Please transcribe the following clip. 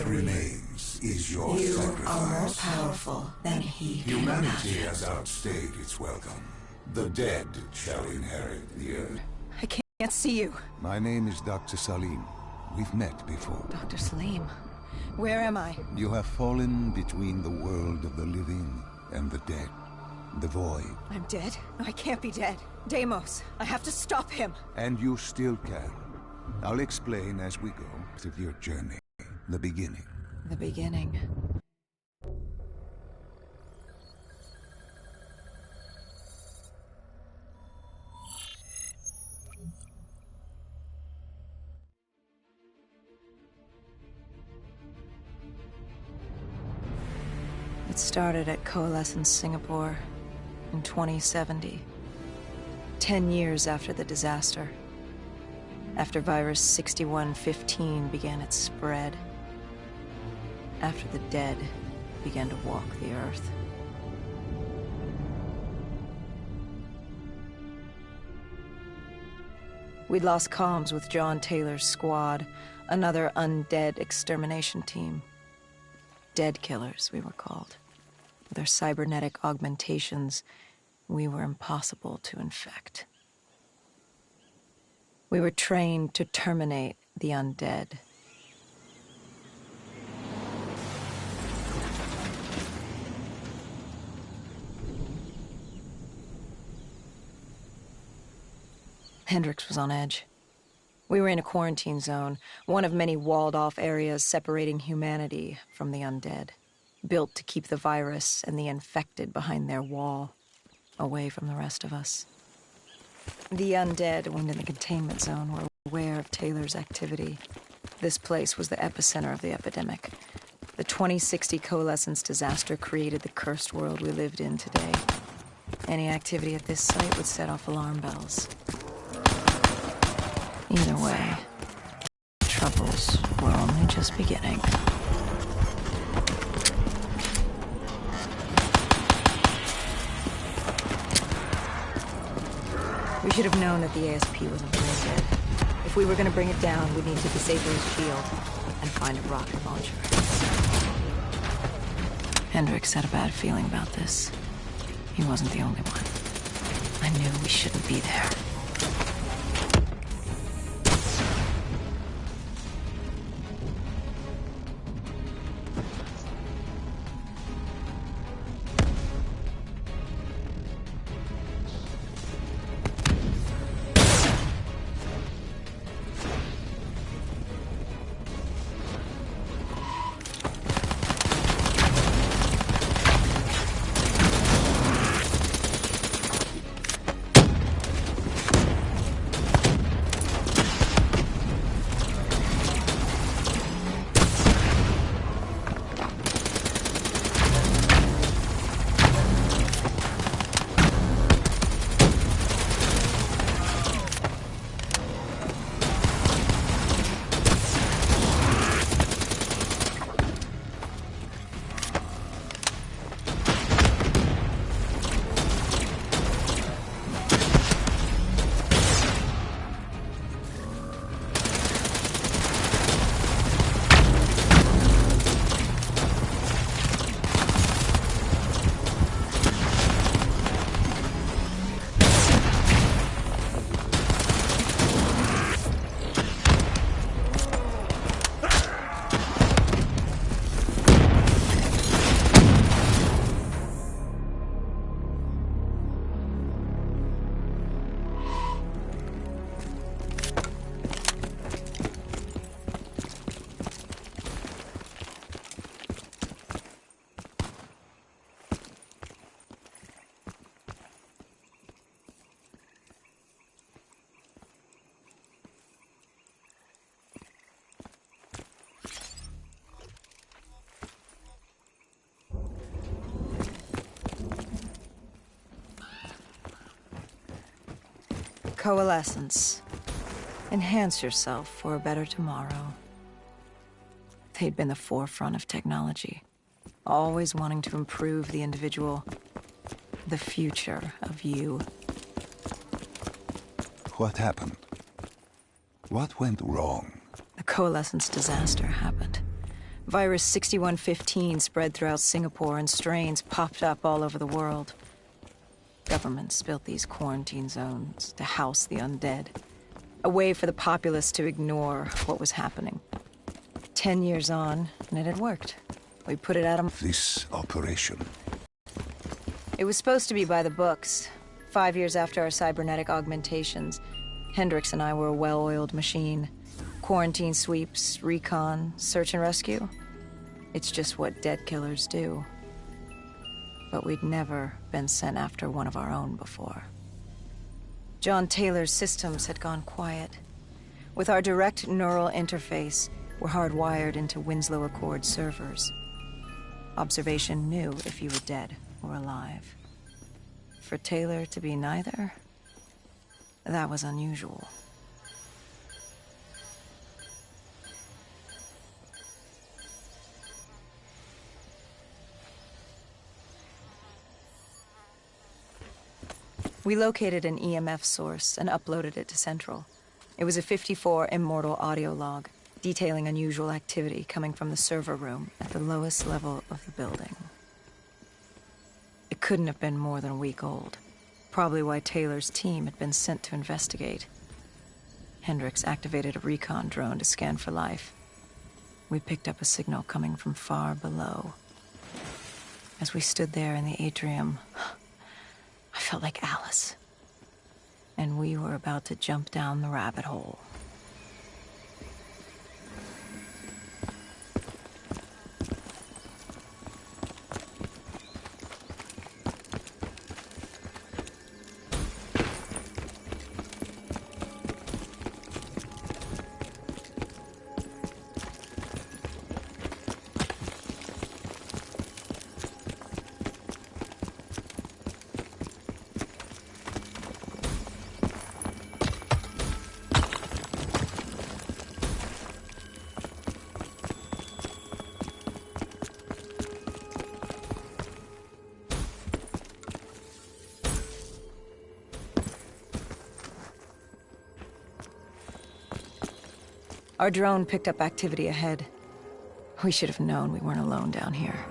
remains is your sacrifice. You are more powerful than he can Humanity imagine. has outstayed its welcome. The dead shall inherit the earth. I can't see you. My name is Dr. Salim. We've met before. Dr. Salim, where am I? You have fallen between the world of the living and the dead. The void. I'm dead? I can't be dead. Deimos, I have to stop him. And you still can. I'll explain as we go through your journey. The beginning. The beginning. It started at Coalescence Singapore in 2070. 10 years after the disaster. After virus 6115 began its spread. After the dead began to walk the earth. We'd lost comms with John Taylor's squad, another undead extermination team. Dead killers, we were called. With our cybernetic augmentations, we were impossible to infect. We were trained to terminate the undead. Hendricks was on edge. We were in a quarantine zone, one of many walled-off areas separating humanity from the undead, built to keep the virus and the infected behind their wall, away from the rest of us. The undead, when in the containment zone, were aware of Taylor's activity. This place was the epicenter of the epidemic. The 2060 Coalescence disaster created the cursed world we lived in today. Any activity at this site would set off alarm bells. Either way, troubles were only just beginning. We should have known that the ASP wasn't very good. If we were going to bring it down, we'd need to disable his shield and find a rocket launcher. Hendricks had a bad feeling about this. He wasn't the only one. I knew we shouldn't be there. Coalescence. Enhance yourself for a better tomorrow. They'd been the forefront of technology, always wanting to improve the individual, the future of you. What happened? What went wrong? The Coalescence disaster happened. Virus 6115 spread throughout Singapore and strains popped up all over the world. Governments built these quarantine zones to house the undead. A way for the populace to ignore what was happening. 10 years on, and it had worked. We put it out of... This operation. It was supposed to be by the books. 5 years after our cybernetic augmentations, Hendricks and I were a well-oiled machine. Quarantine sweeps, recon, search and rescue. It's just what dead killers do. But we'd never been sent after one of our own before. John Taylor's systems had gone quiet. With our direct neural interface, we're hardwired into Winslow Accord servers. Observation knew if you were dead or alive. For Taylor to be neither, that was unusual. We located an EMF source and uploaded it to Central. It was a 54 immortal audio log, detailing unusual activity coming from the server room at the lowest level of the building. It couldn't have been more than a week old, probably why Taylor's team had been sent to investigate. Hendricks activated a recon drone to scan for life. We picked up a signal coming from far below. As we stood there in the atrium, I felt like Alice. And we were about to jump down the rabbit hole. Our drone picked up activity ahead. We should have known we weren't alone down here.